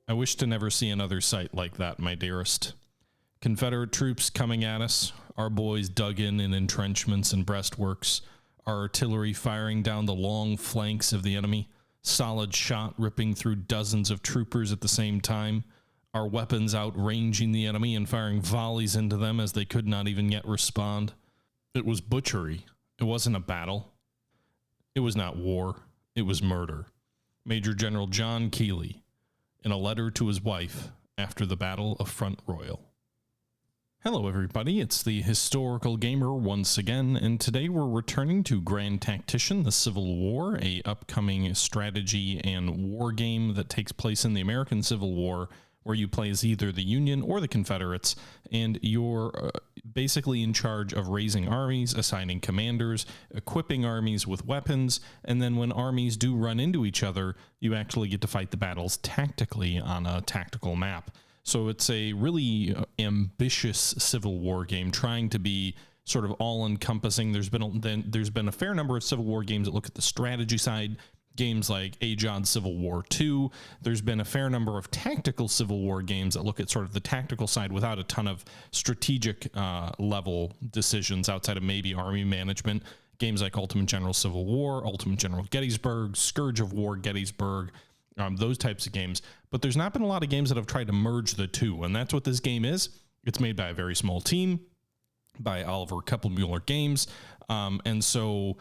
I wish to never see another sight like that, my dearest. Confederate troops coming at us, our boys dug in entrenchments and breastworks, our artillery firing down the long flanks of the enemy, solid shot ripping through dozens of troopers at the same time, our weapons outranging the enemy and firing volleys into them as they could not even yet respond. It was butchery. It wasn't a battle. It was not war. It was murder. Major General John Keeley, in a letter to his wife after the Battle of Front Royal. Hello everybody, it's the Historical Gamer once again, and today we're returning to Grand Tactician, the Civil War, a upcoming strategy and war game that takes place in the American Civil War, where you play as either the Union or the Confederates, and you're basically in charge of raising armies, assigning commanders, equipping armies with weapons, and then when armies do run into each other, you actually get to fight the battles tactically on a tactical map. So it's a really ambitious Civil War game, trying to be sort of all-encompassing. There's been a fair number of Civil War games that look at the strategy side, games like Age Odd Civil War 2. There's been a fair number of tactical Civil War games that look at sort of the tactical side without a ton of strategic level decisions outside of maybe army management. Games like Ultimate General Civil War, Ultimate General Gettysburg, Scourge of War, Gettysburg, those types of games. But there's not been a lot of games that have tried to merge the two, and that's what this game is. It's made by a very small team, by Oliver Keppelmuller Games, and so,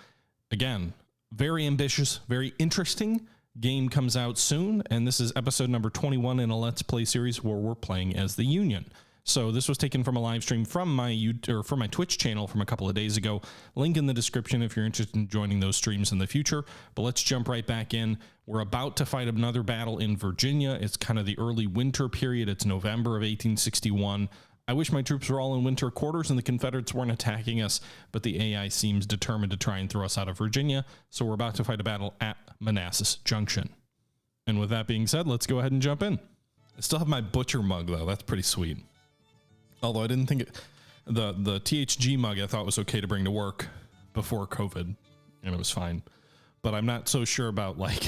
again, very ambitious, very interesting game comes out soon, and this is episode number 21 in a Let's Play series where we're playing as the Union. So this was taken from a live stream from my Twitch channel from a couple of days ago. Link in the description if you're interested in joining those streams in the future. But let's jump right back in. We're about to fight another battle in Virginia. It's kind of the early winter period. It's November of 1861. I wish my troops were all in winter quarters and the Confederates weren't attacking us, but the AI seems determined to try and throw us out of Virginia, so we're about to fight a battle at Manassas Junction. And with that being said, let's go ahead and jump in. I still have my butcher mug, though. That's pretty sweet. Although I didn't think the THG mug I thought was okay to bring to work before COVID, and it was fine. But I'm not so sure about, like,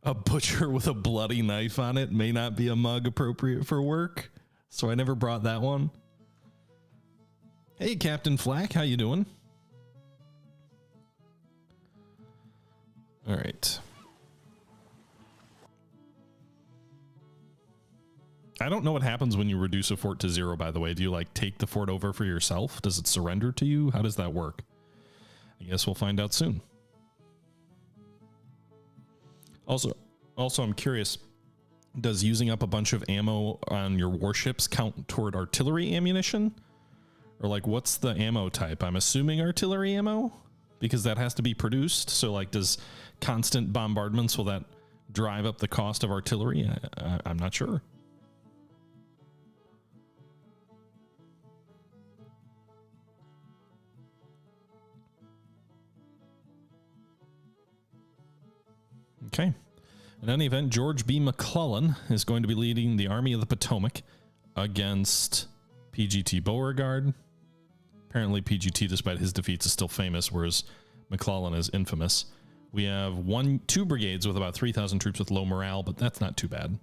a butcher with a bloody knife on it may not be a mug appropriate for work. So I never brought that one. Hey, Captain Flack, how you doing? All right. I don't know what happens when you reduce a fort to 0, by the way. Do you, like, take the fort over for yourself? Does it surrender to you? How does that work? I guess we'll find out soon. Also, I'm curious. Does using up a bunch of ammo on your warships count toward artillery ammunition? Or, like, what's the ammo type? I'm assuming artillery ammo, because that has to be produced. So, like, does constant bombardments, will that drive up the cost of artillery? I'm not sure. Okay. In any event, George B. McClellan is going to be leading the Army of the Potomac against PGT Beauregard. Apparently PGT, despite his defeats, is still famous, whereas McClellan is infamous. We have two brigades with about 3,000 troops with low morale, but that's not too bad.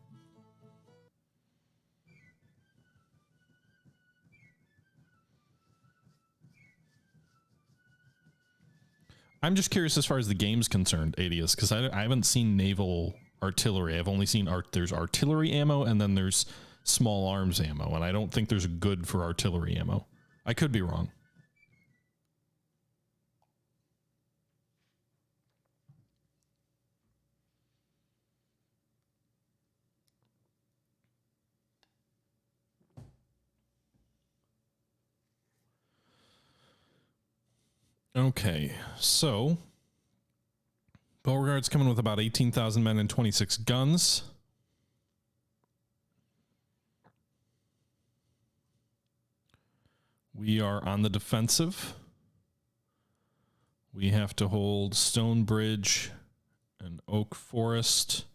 I'm just curious as far as the game's concerned, Adius, because I haven't seen naval artillery. I've only seen there's artillery ammo and then there's small arms ammo, and I don't think there's a good for artillery ammo. I could be wrong. Okay, so Beauregard's coming with about 18,000 men and 26 guns. We are on the defensive. We have to hold Stonebridge and Oak Forest.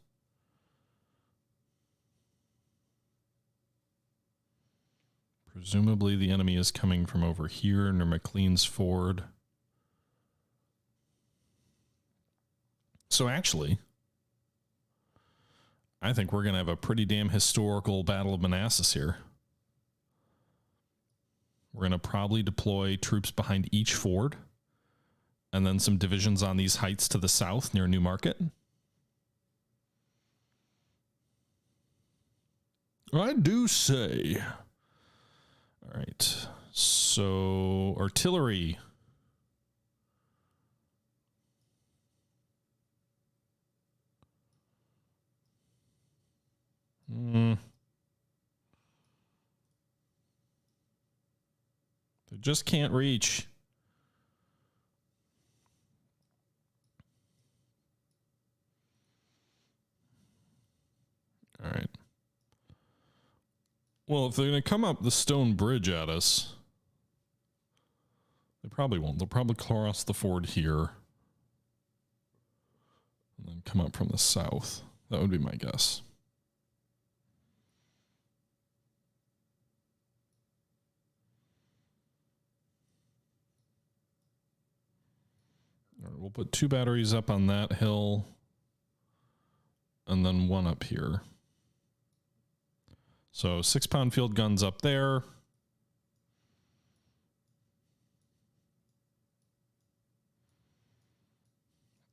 Presumably the enemy is coming from over here near McLean's Ford. So actually, I think we're going to have a pretty damn historical Battle of Manassas here. We're going to probably deploy troops behind each ford and then some divisions on these heights to the south near New Market. I do say. All right. So, artillery. They just can't reach. All right. Well, if they're going to come up the stone bridge at us, they probably won't. They'll probably cross the ford here and then come up from the south. That would be my guess. All right, we'll put 2 batteries up on that hill and then 1 up here. So 6-pound field guns up there.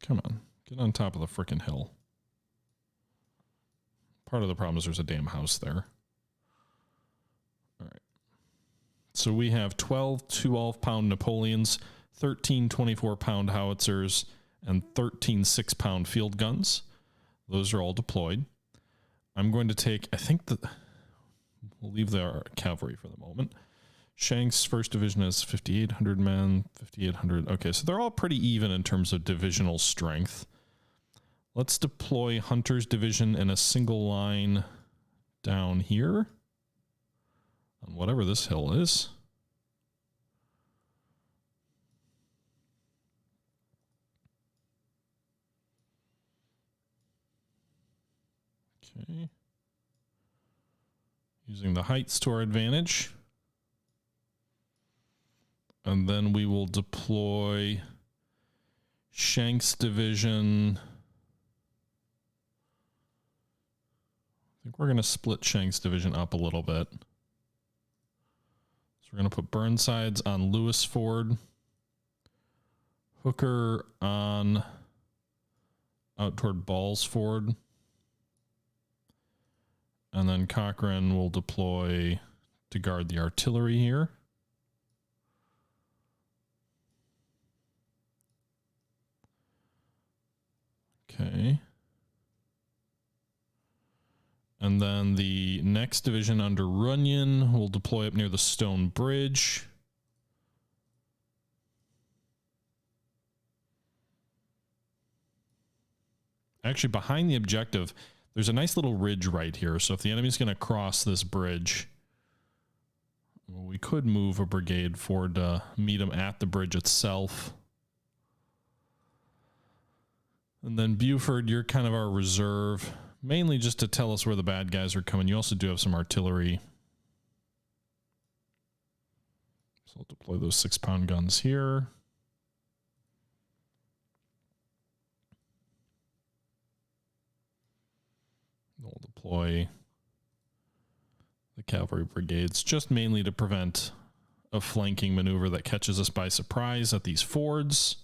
Come on, get on top of the frickin' hill. Part of the problem is there's a damn house there. All right. So we have 12 12-pound Napoleons, 13 24-pound howitzers, and 13 6-pound field guns. Those are all deployed. I'm going to take, I think we'll leave the cavalry for the moment. Shanks' first division has 5,800 men, 5,800. Okay, so they're all pretty even in terms of divisional strength. Let's deploy Hunter's division in a single line down here on whatever this hill is. Okay. Using the heights to our advantage. And then we will deploy Shanks' division. I think we're going to split Shanks' division up a little bit. So we're going to put Burnsides on Lewis Ford. Hooker on out toward Balls Ford. And then Cochrane will deploy to guard the artillery here. Okay. And then the next division under Runyon will deploy up near the Stone Bridge. Actually, behind the objective, there's a nice little ridge right here. So if the enemy's going to cross this bridge, well, we could move a brigade forward to meet them at the bridge itself. And then Buford, you're kind of our reserve, mainly just to tell us where the bad guys are coming. You also do have some artillery. So I'll deploy those 6-pound guns here. We'll deploy the cavalry brigades just mainly to prevent a flanking maneuver that catches us by surprise at these fords.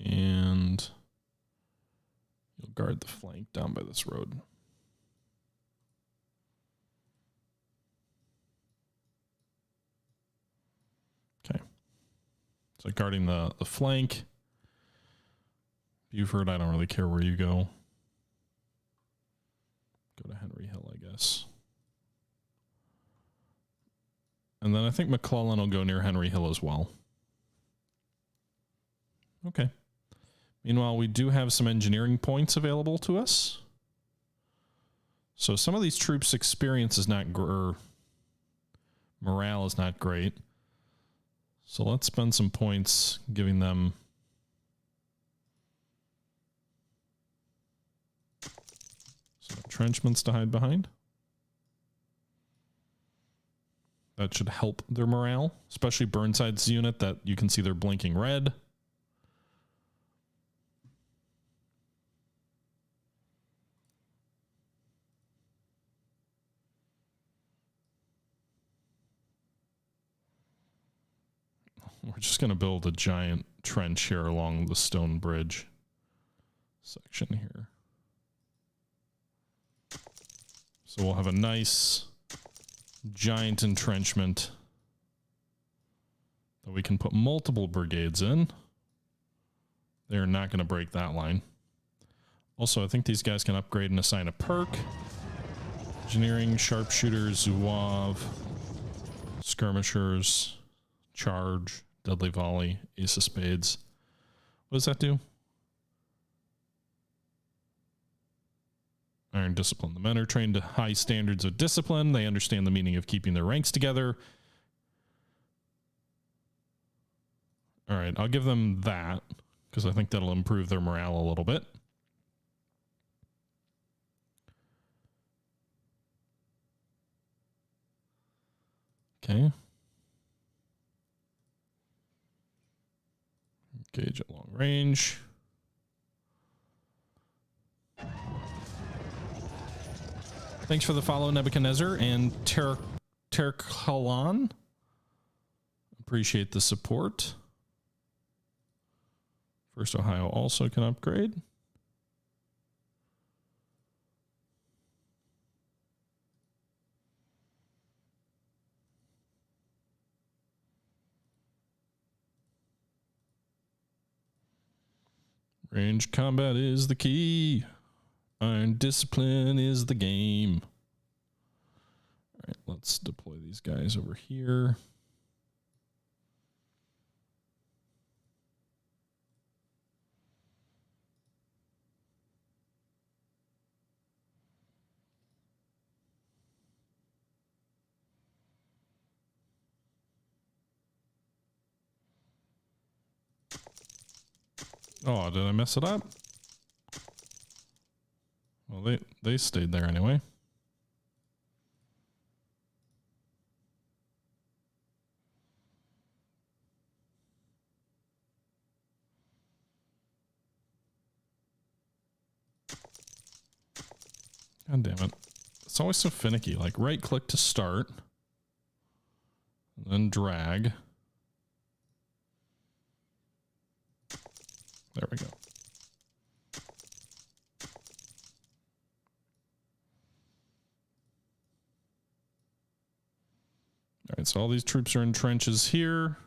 And you'll guard the flank down by this road. Okay. So guarding the flank. Buford, I don't really care where you go. Go to Henry Hill, I guess. And then I think McClellan will go near Henry Hill as well. Okay. Meanwhile, we do have some engineering points available to us. So some of these troops' experience is not, morale is not great. So let's spend some points giving them some entrenchments to hide behind. That should help their morale, especially Burnside's unit that you can see they're blinking red. We're just going to build a giant trench here along the stone bridge section here. So we'll have a nice giant entrenchment that we can put multiple brigades in. They're not going to break that line. Also, I think these guys can upgrade and assign a perk. Engineering, sharpshooters, zouave, skirmishers, charge, deadly volley, ace of spades. What does that do? Iron discipline. The men are trained to high standards of discipline. They understand the meaning of keeping their ranks together. All right, I'll give them that because I think that'll improve their morale a little bit. Okay. Engage at long range. Thanks for the follow, Nebuchadnezzar and Terkalan. Appreciate the support. First Ohio also can upgrade. Range combat is the key. Iron discipline is the game. All right, let's deploy these guys over here. Oh, did I mess it up? Well, they stayed there anyway. God damn it. It's always so finicky. Like right click to start. And then drag. There we go. All right, so all these troops are in trenches here.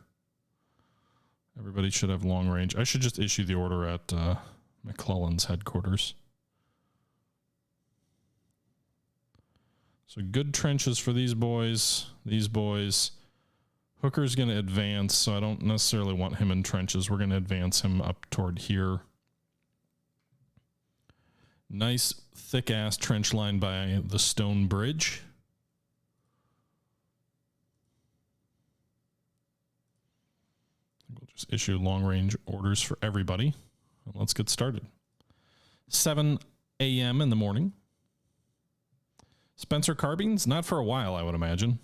Everybody should have long range. I should just issue the order at McClellan's headquarters. So good trenches for these boys. These boys. Hooker's going to advance, so I don't necessarily want him in trenches. We're going to advance him up toward here. Nice thick-ass trench line by the stone bridge. We'll just issue long-range orders for everybody. Let's get started. 7 a.m. in the morning. Spencer carbines? Not for a while, I would imagine.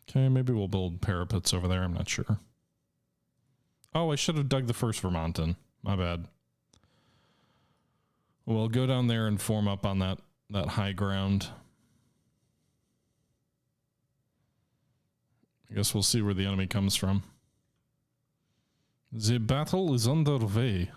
Okay, maybe we'll build parapets over there. I'm not sure. Oh, I should have dug the first Vermont in. My bad. We'll go down there and form up on that high ground. I guess we'll see where the enemy comes from. The battle is underway.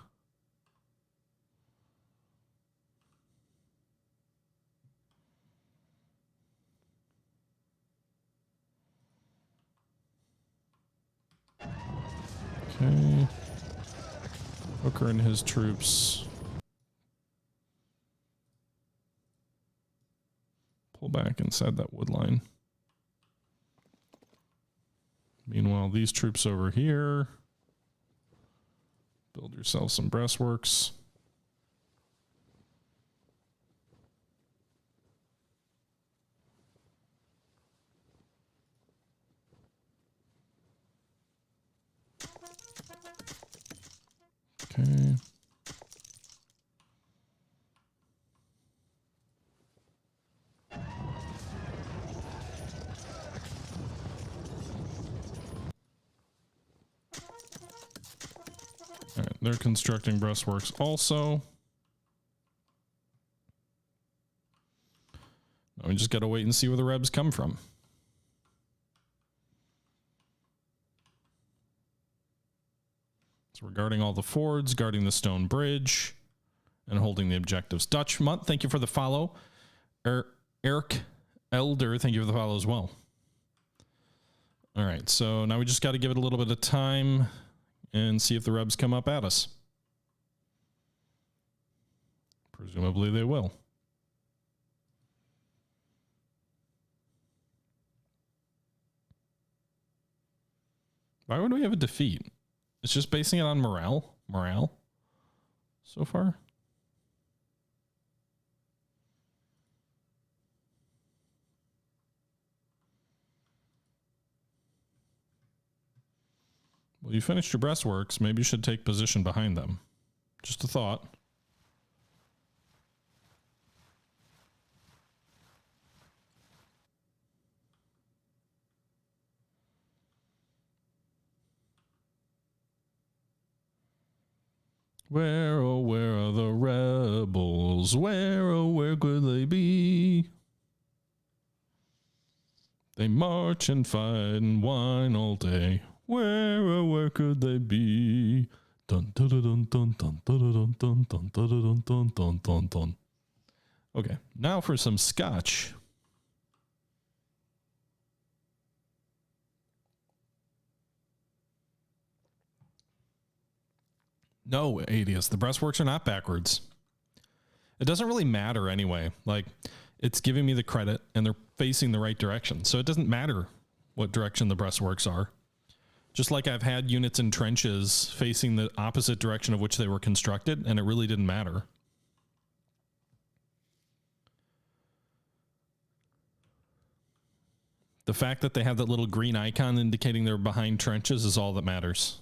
Okay. Hooker and his troops. Pull back inside that wood line. Meanwhile, these troops over here. Build yourself some breastworks. Okay. All right, they're constructing breastworks also. we just got to wait and see where the Rebs come from. So we're guarding all the fords, guarding the stone bridge, and holding the objectives. Dutch Mutt, thank you for the follow. Eric Elder, thank you for the follow as well. All right, so now we just got to give it a little bit of time and see if the Rebs come up at us. Presumably they will. Why would we have a defeat? It's just basing it on morale so far. Well, you finished your breastworks. Maybe you should take position behind them. Just a thought. Where, oh, where are the rebels? Where, oh, where could they be? They march and fight and whine all day. Where, oh, where could they be? Dun dun dun dun dun dun dun dun dun dun dun dun dun dun. Okay, now for some scotch. No, Adius, the breastworks are not backwards. It doesn't really matter anyway. Like, it's giving me the credit and they're facing the right direction. So it doesn't matter what direction the breastworks are. Just like I've had units in trenches facing the opposite direction of which they were constructed, and it really didn't matter. The fact that they have that little green icon indicating they're behind trenches is all that matters,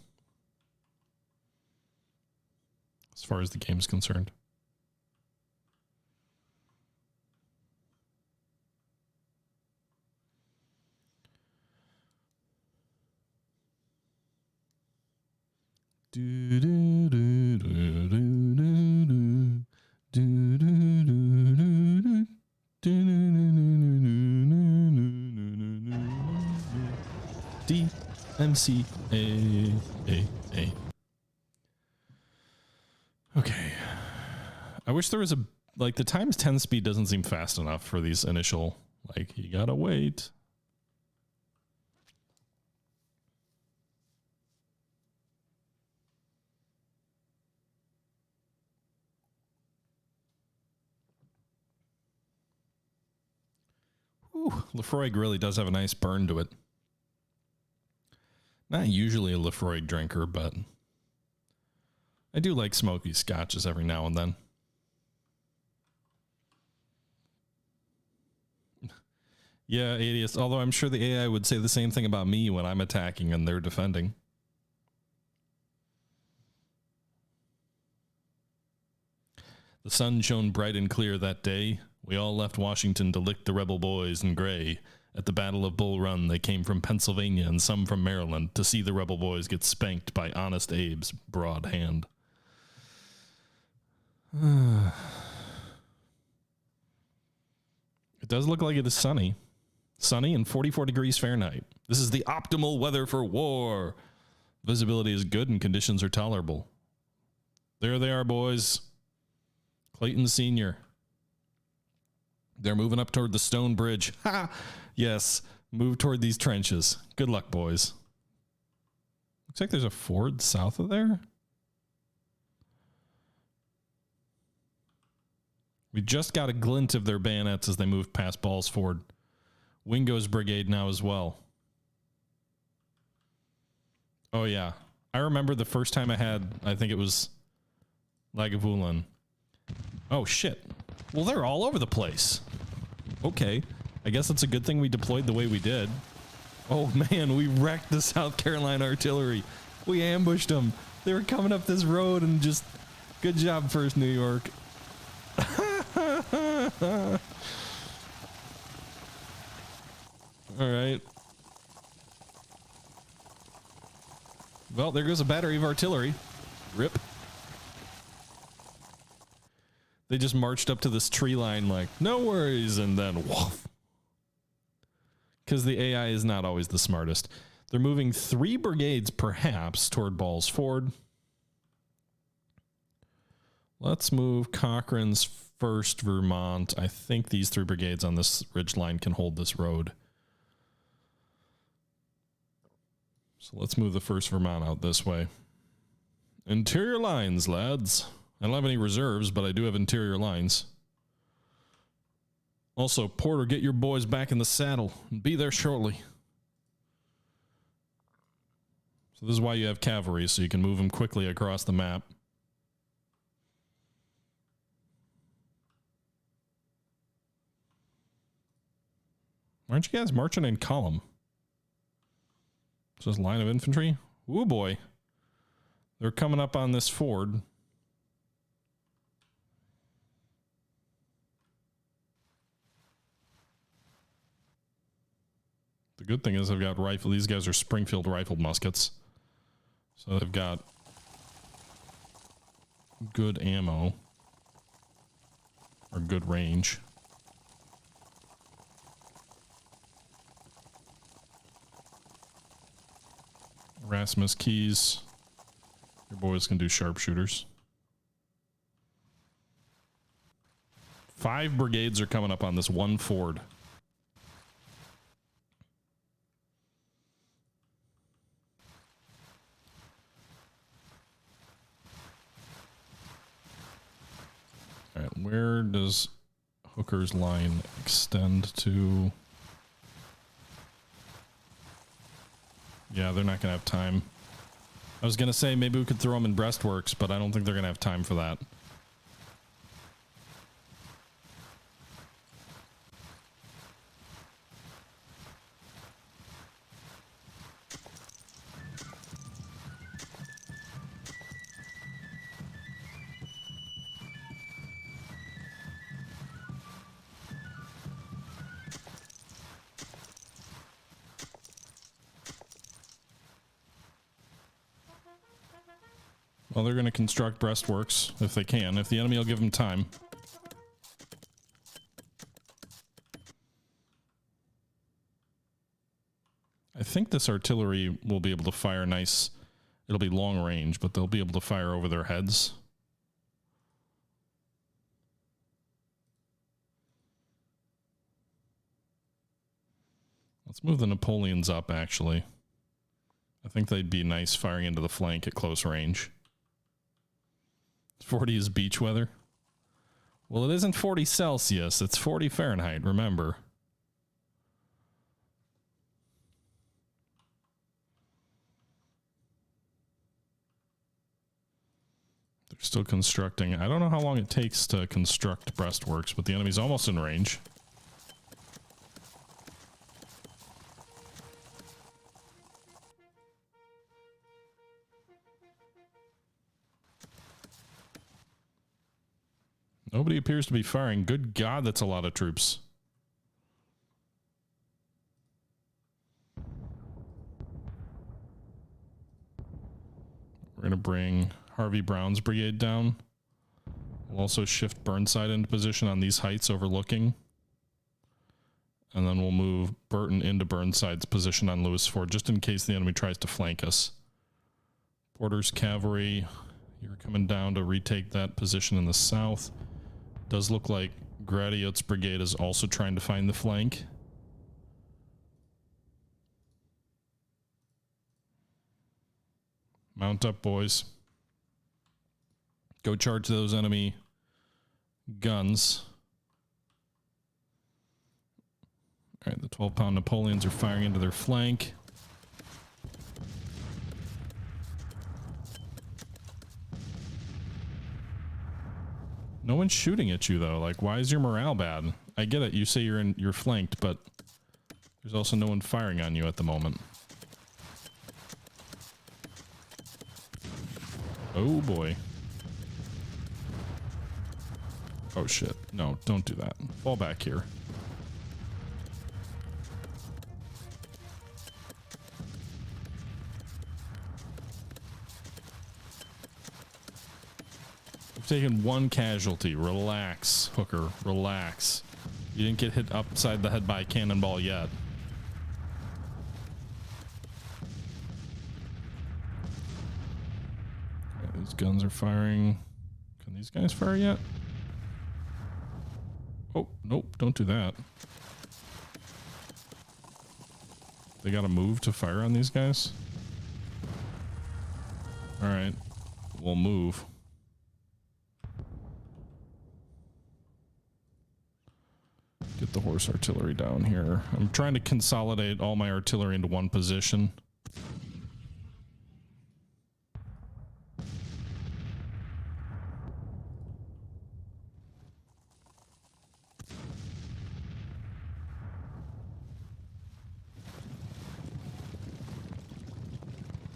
as far as the game is concerned. DMCA. Okay. I wish there was like the times 10 speed doesn't seem fast enough for these initial, like, you gotta wait. Ooh, Lefroy really does have a nice burn to it. Not usually a Lefroy drinker, but I do like smoky scotches every now and then. Yeah, Adius, although I'm sure the AI would say the same thing about me when I'm attacking and they're defending. The sun shone bright and clear that day. We all left Washington to lick the rebel boys in gray. At the Battle of Bull Run, they came from Pennsylvania and some from Maryland to see the rebel boys get spanked by Honest Abe's broad hand. It does look like it is sunny. Sunny and 44 degrees Fahrenheit. This is the optimal weather for war. Visibility is good and conditions are tolerable. There they are, boys. Clayton Sr. They're moving up toward the stone bridge. Ha! Yes, move toward these trenches. Good luck, boys. Looks like there's a ford south of there. We just got a glint of their bayonets as they moved past Ball's Ford. Wingo's brigade now as well. Oh, yeah. I remember the first time I think it was Lagavulin. Oh, shit. Well, they're all over the place. Okay. I guess it's a good thing we deployed the way we did. Oh, man, we wrecked the South Carolina artillery. We ambushed them. They were coming up this road and just... Good job, 1st New York. All right. Well, there goes a battery of artillery. Rip. They just marched up to this tree line like, no worries, and then woof. because the AI is not always the smartest. They're moving 3 brigades, perhaps, toward Ball's Ford. Let's move Cochrane's 1st Vermont. I think these 3 brigades on this ridge line can hold this road. So let's move the 1st Vermont out this way. Interior lines, lads. I don't have any reserves, but I do have interior lines. Also, Porter, get your boys back in the saddle and be there shortly. So this is why you have cavalry, so you can move them quickly across the map. Aren't you guys marching in column? So this line of infantry? Ooh, boy. They're coming up on this ford. The good thing is I've got rifle. These guys are Springfield rifled muskets. So they've got good ammo. Or good range. Erasmus Keys. Your boys can do sharpshooters. 5 brigades are coming up on this one ford. All right, where does Hooker's line extend to? Yeah, they're not going to have time. I was going to say maybe we could throw them in breastworks, but I don't think they're going to have time for that. Well, they're going to construct breastworks if they can. If the enemy will give them time. I think this artillery will be able to fire nice. It'll be long range, but they'll be able to fire over their heads. Let's move the Napoleons up, actually. I think they'd be nice firing into the flank at close range. 40 is beach weather. Well, it isn't 40 Celsius. It's 40 Fahrenheit, remember. They're still constructing. I don't know how long it takes to construct breastworks, but the enemy's almost in range. Nobody appears to be firing. Good God, that's a lot of troops. We're going to bring Harvey Brown's brigade down. We'll also shift Burnside into position on these heights overlooking. And then we'll move Burton into Burnside's position on Lewis Ford, just in case the enemy tries to flank us. Porter's cavalry, you're coming down to retake that position in the south. Does look like Gratiot's brigade is also trying to find the flank. Mount up, boys. Go charge those enemy guns. All right, the 12-pound Napoleons are firing into their flank. No one's shooting at you though. Like, why is your morale bad? I get it. You say you're flanked, but there's also no one firing on you at the moment. Oh boy. Oh shit. No, don't do that. Fall back here. Taken 1 casualty. Relax, Hooker. Relax. You didn't get hit upside the head by a cannonball yet. These guns are firing. Can these guys fire yet? Oh, nope, don't do that. They gotta move to fire on these guys? Alright, we'll move. Get the horse artillery down here. I'm trying to consolidate all my artillery into one position.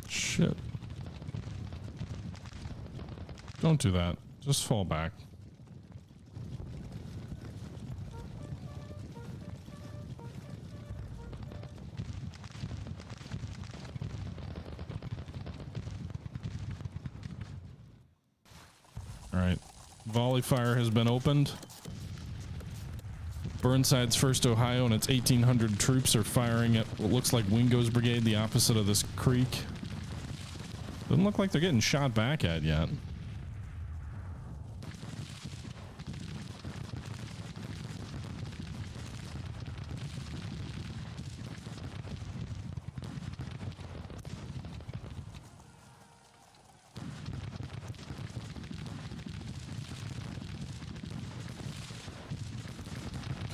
Shit. Don't do that. Just fall back. Alright. Volley fire has been opened. Burnside's 1st Ohio and its 1,800 troops are firing at what looks like Wingo's brigade, the opposite of this creek. Doesn't look like they're getting shot back at yet.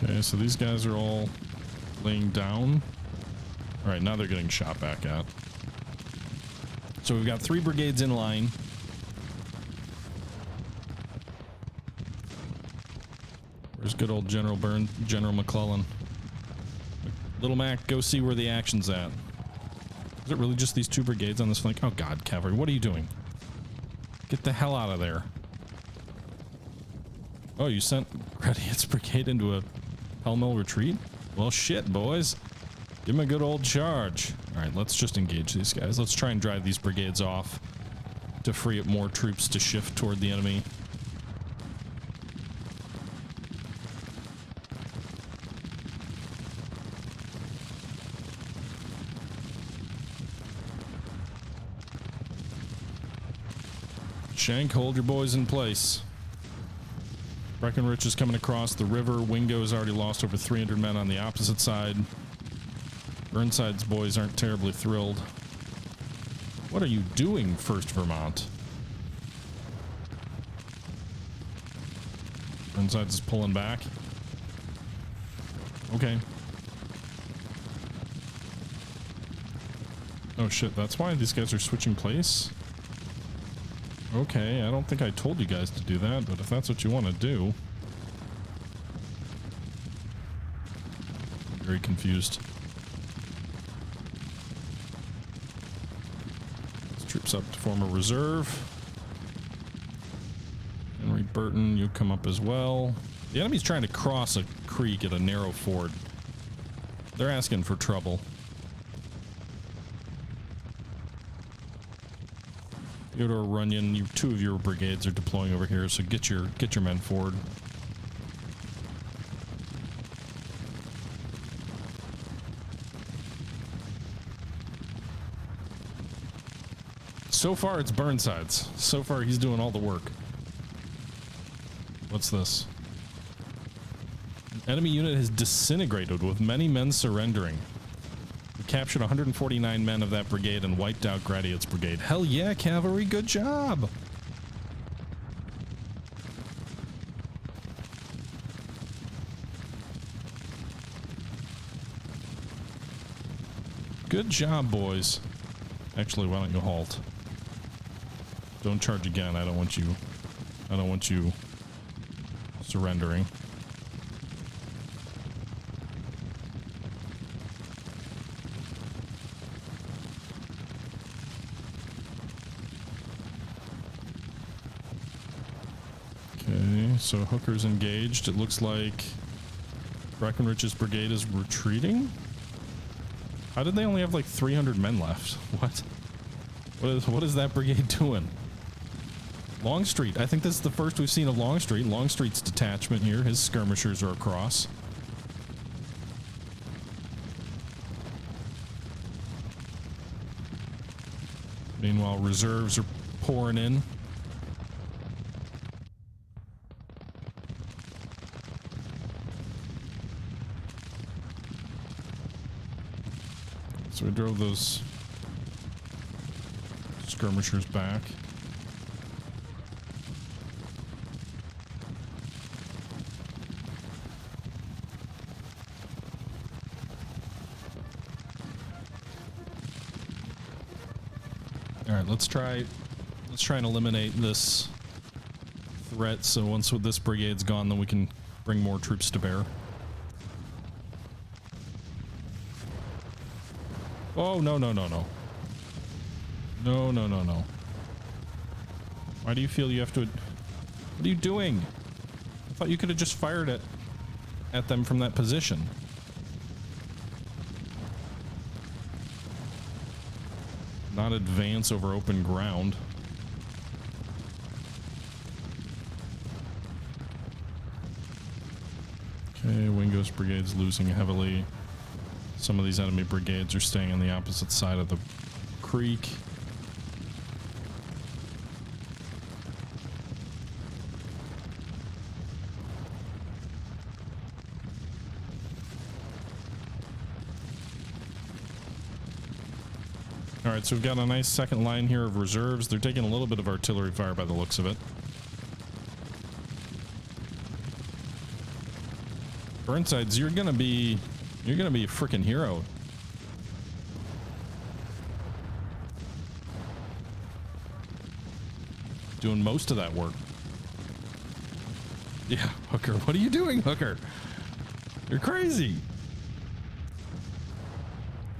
Okay, so these guys are all laying down. All right, now they're getting shot back at. So we've got 3 brigades in line. Where's good old General McClellan? Little Mac, go see where the action's at. Is it really just these 2 brigades on this flank? Oh god, Cavalry, what are you doing? Get the hell out of there. Oh, you sent Gradient's brigade into a pell-mell retreat? Well, shit, boys. Give him a good old charge. Alright, let's just engage these guys. Let's try and drive these brigades off to free up more troops to shift toward the enemy. Shank, hold your boys in place. Breckinridge is coming across the river. Wingo's already lost over 300 men on the opposite side. Burnside's boys aren't terribly thrilled. What are you doing, 1st Vermont? Burnside's is pulling back. Okay. Oh shit, that's why these guys are switching place? Okay, I don't think I told you guys to do that, but if that's what you want to do... I'm very confused. Troops up to form a reserve. Henry Burton, you come up as well. The enemy's trying to cross a creek at a narrow ford. They're asking for trouble. Theodore Runyon, 2 of your brigades are deploying over here, so get your men forward. So far, it's Burnside's. So far, he's doing all the work. What's this? An enemy unit has disintegrated with many men surrendering. We captured 149 men of that brigade and wiped out Gradient's brigade. Hell yeah, Cavalry, good job! Good job, boys. Actually, why don't you halt? Don't charge again. I don't want you surrendering. Okay, so Hooker's engaged. It looks like Breckinridge's brigade is retreating. How did they only have like 300 men left? What is that brigade doing? Longstreet. I think this is the first we've seen of Longstreet. Longstreet's detachment here. His skirmishers are across. Meanwhile, reserves are pouring in. so we drove those skirmishers back. All right, let's try and eliminate this threat. So once this brigade's gone, then we can bring more troops to bear. Oh, no, no, no, no. No, no, no, no. Why do you feel you have to... What are you doing? I thought you could have just fired it at them from that position. Not advance over open ground. Okay, Wingo's brigade's losing heavily. Some of these enemy brigades are staying on the opposite side of the creek. All right, so we've got a nice second line here of reserves. They're taking a little bit of artillery fire by the looks of it. Burnsides, you're gonna be a freaking hero. Doing most of that work. Yeah, Hooker, what are you doing, Hooker? You're crazy.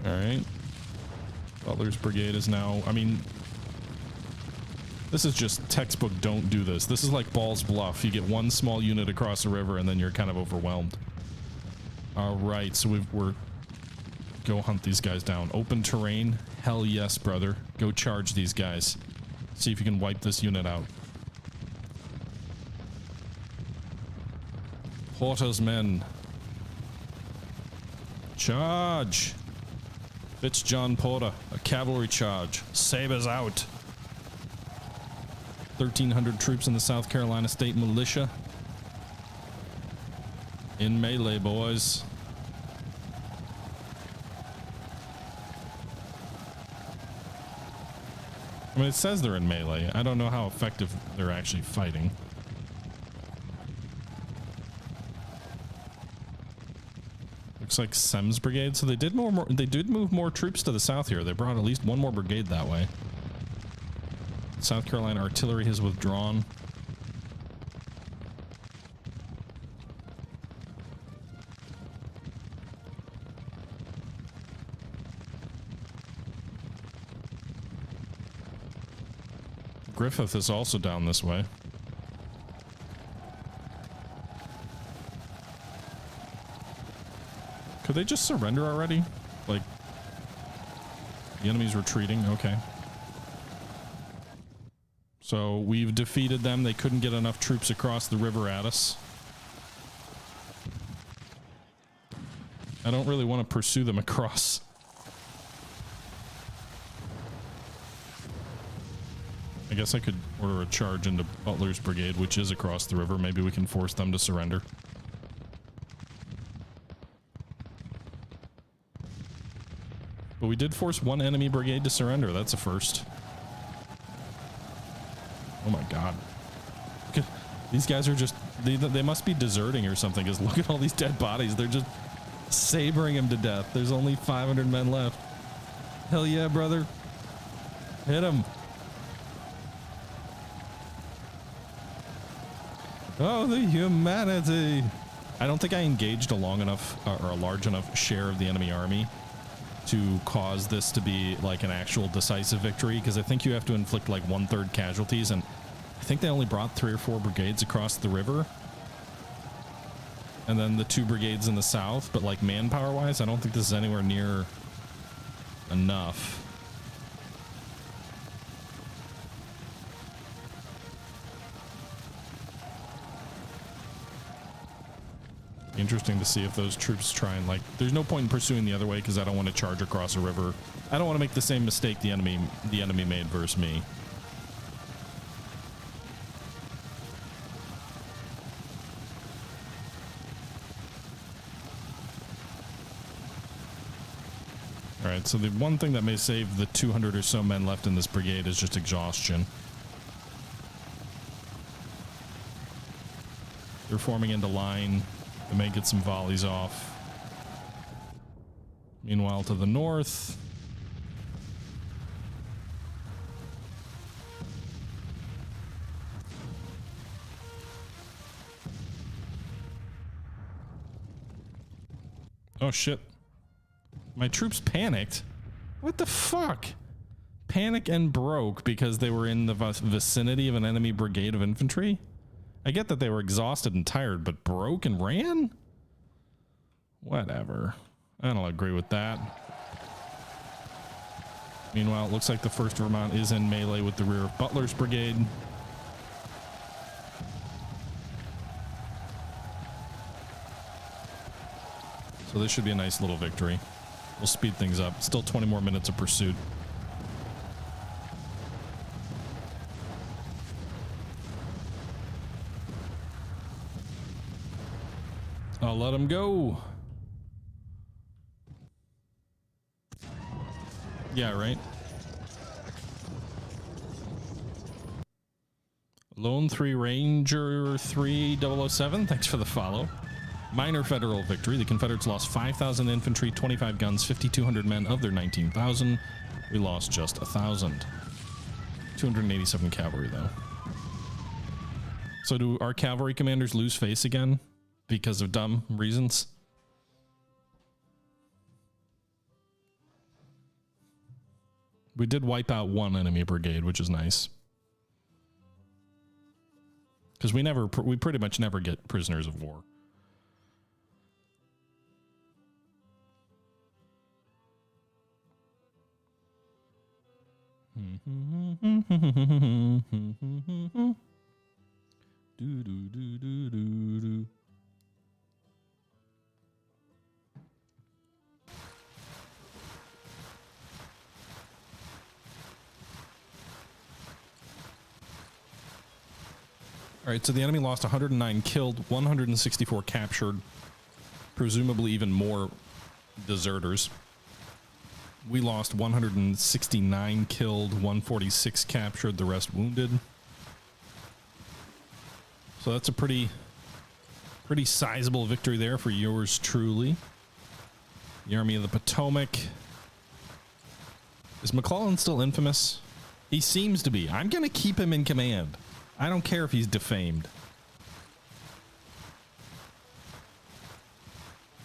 All right. Butler's brigade is now, I mean, this is just textbook don't do this. This is like Ball's Bluff. You get one small unit across the river and then you're kind of overwhelmed. All right, so we're go hunt these guys down. Open terrain, hell yes, brother. Go charge these guys. See if you can wipe this unit out. Porter's men. Charge! Fitz John Porter, a cavalry charge. Sabers out. 1,300 troops in the South Carolina State Militia. In melee, boys. I mean, it says they're in melee. I don't know how effective they're actually fighting. Looks like Sem's brigade. So they did move more troops to the south here. They brought at least one more brigade that way. South Carolina artillery has withdrawn. Griffith is also down this way. Could they just surrender already? Like, the enemy's retreating? Okay. So we've defeated them. They couldn't get enough troops across the river at us. I don't really want to pursue them across. I guess I could order a charge into Butler's brigade, which is across the river. Maybe we can force them to surrender. But we did force one enemy brigade to surrender. That's a first. Oh my god. These guys are just... They must be deserting or something, because look at all these dead bodies. They're just sabering him to death. There's only 500 men left. Hell yeah, brother. Hit him. Oh, the humanity. I don't think I engaged a long enough or a large enough share of the enemy army to cause this to be like an actual decisive victory, because I think you have to inflict like 1/3 casualties, and I think they only brought 3 or 4 brigades across the river, and then the 2 brigades in the south. But like manpower wise, I don't think this is anywhere near enough. Interesting to see if those troops try and, like, there's no point in pursuing the other way because I don't want to charge across a river. I don't want to make the same mistake the enemy made versus me. All Alright, so the one thing that may save the 200 or so men left in this brigade is just exhaustion. They're forming into line. They may get some volleys off. Meanwhile, to the north... Oh shit. My troops panicked? What the fuck? Panic and broke because they were in the vicinity of an enemy brigade of infantry? I get that they were exhausted and tired, but broke and ran? Whatever. I don't agree with that. Meanwhile, it looks like the 1st Vermont is in melee with the rear of Butler's brigade. So this should be a nice little victory. We'll speed things up. Still 20 more minutes of pursuit. I'll let him go. Yeah, right. Lone 3 Ranger 3007, thanks for the follow. Minor federal victory. The Confederates lost 5,000 infantry, 25 guns, 5,200 men of their 19,000. We lost just 1,000. 287 cavalry, though. So do our cavalry commanders lose face again because of dumb reasons? We did wipe out one enemy brigade, which is nice. Because we pretty much never get prisoners of war. All right, so the enemy lost 109 killed, 164 captured, presumably even more deserters. We lost 169 killed, 146 captured, the rest wounded. So that's a pretty sizable victory there for yours truly. The Army of the Potomac. Is McClellan still infamous? He seems to be. I'm going to keep him in command. I don't care if he's defamed.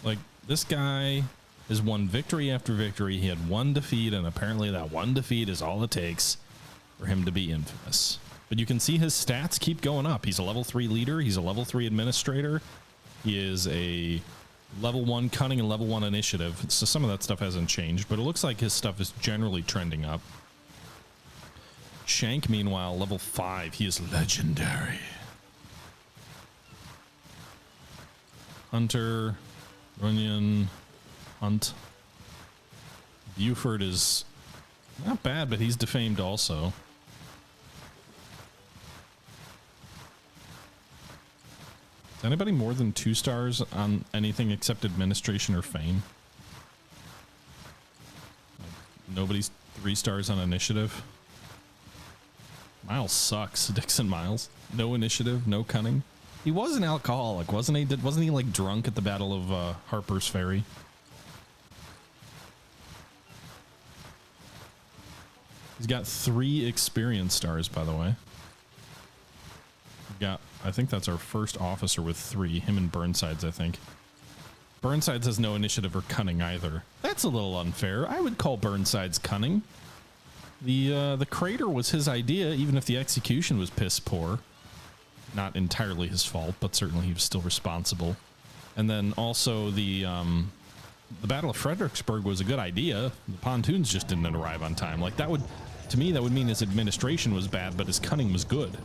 Like, this guy has won victory after victory. He had one defeat, and apparently that one defeat is all it takes for him to be infamous. But you can see his stats keep going up. He's a level 3 leader. He's a level 3 administrator. He is a level 1 cunning and level 1 initiative. So some of that stuff hasn't changed, but it looks like his stuff is generally trending up. Shank, meanwhile, level 5. He is legendary. Hunter, Runyon, Hunt. Buford is not bad, but he's defamed also. Is anybody more than 2 stars on anything except administration or fame? Nobody's 3 stars on initiative. Miles sucks. Dixon Miles. No initiative, no cunning. He was an alcoholic, wasn't he? Wasn't he like drunk at the Battle of Harper's Ferry? He's got 3 experience stars, by the way. We've got, I think that's our first officer with 3. Him and Burnsides, I think. Burnsides has no initiative or cunning either. That's a little unfair. I would call Burnsides cunning. The crater was his idea, even if the execution was piss poor. Not entirely his fault, but certainly he was still responsible. And then also the Battle of Fredericksburg was a good idea. The pontoons just didn't arrive on time. Like, that would, to me, that would mean his administration was bad, but his cunning was good.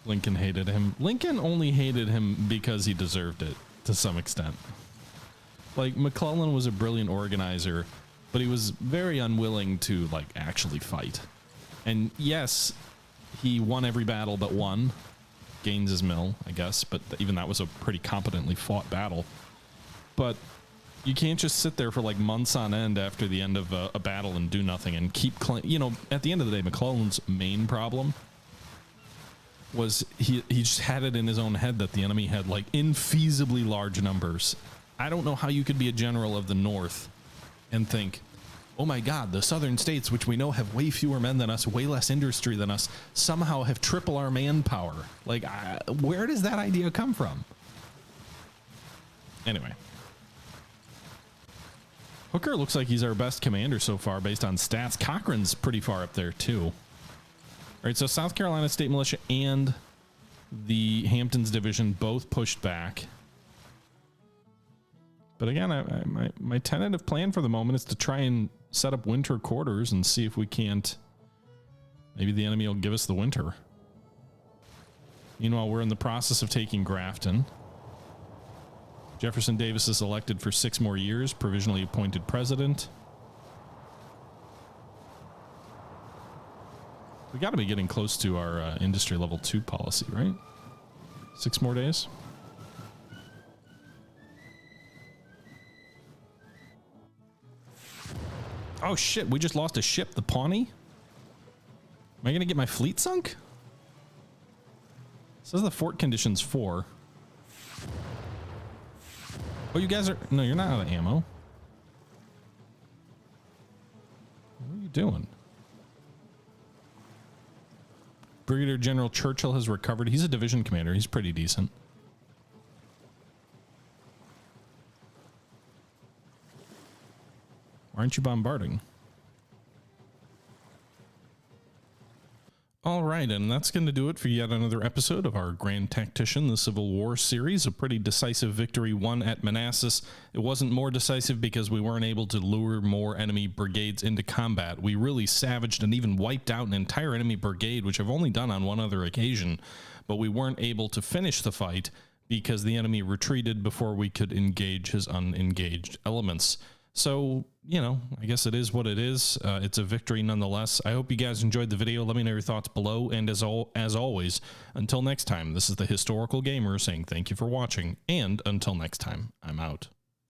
Lincoln hated him. Lincoln only hated him because he deserved it, to some extent. Like, McClellan was a brilliant organizer, but he was very unwilling to, like, actually fight. And yes, he won every battle but one. Gains his mill, I guess, but even that was a pretty competently fought battle. But you can't just sit there for like months on end after the end of a battle and do nothing and keep, you know, at the end of the day, McClellan's main problem was he just had it in his own head that the enemy had like infeasibly large numbers. I don't know how you could be a general of the North and think, oh my God, the southern states, which we know have way fewer men than us, way less industry than us, somehow have triple our manpower. Like, where does that idea come from? Anyway. Hooker looks like he's our best commander so far based on stats. Cochrane's pretty far up there too. All right, so South Carolina State Militia and the Hamptons Division both pushed back. But again, my tentative plan for the moment is to try and set up winter quarters and see if we can't. Maybe the enemy will give us the winter. Meanwhile, we're in the process of taking Grafton. Jefferson Davis is elected for 6 more years, provisionally appointed president. We got to be getting close to our industry level 2 policy, right? 6 more days. Oh shit, we just lost a ship, the Pawnee? Am I gonna get my fleet sunk? It says the fort condition's 4. Oh, you guys are... No, you're not out of ammo. What are you doing? Brigadier General Churchill has recovered. He's a division commander. He's pretty decent. Why aren't you bombarding? All right, and that's going to do it for yet another episode of our Grand Tactician, the Civil War series. A pretty decisive victory won at Manassas. It wasn't more decisive because we weren't able to lure more enemy brigades into combat. We really savaged and even wiped out an entire enemy brigade, which I've only done on one other occasion, but we weren't able to finish the fight because the enemy retreated before we could engage his unengaged elements. So, you know, I guess it is what it is. It's a victory nonetheless. I hope you guys enjoyed the video. Let me know your thoughts below. And as always, until next time, this is the Historical Gamer saying thank you for watching. And until next time, I'm out.